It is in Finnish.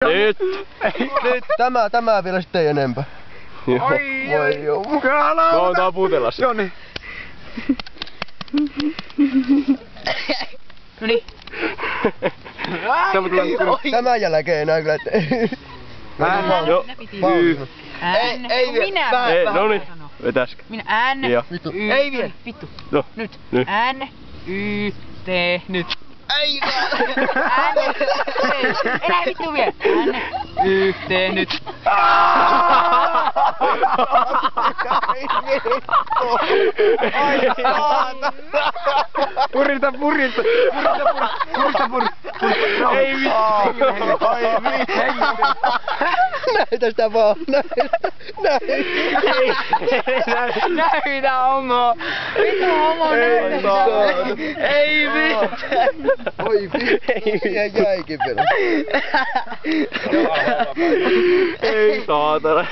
Nyt! Nyt tämä vielä sitten ei enempää. Voi jumalauta. No, tää on putelas. Joni. Noniin. Tämän jälkeen enää kyllä. Joo. Ei minä. Ei, noniin. Vetäskö? Minä N. Vittu. Ei vielä. Vittu. No. Nyt. Nyt. N. Y. T. Nyt. Ei N. Enää vittu vielä. N. Y. T. Nyt. Ai saata. Purista. Ei vittu. Ai vittu. Näytä sitä vaan. Näytä homo. Vittu homo näytä. Ei vittu. Oi vittu. Jäikin vielä. Ei saatana.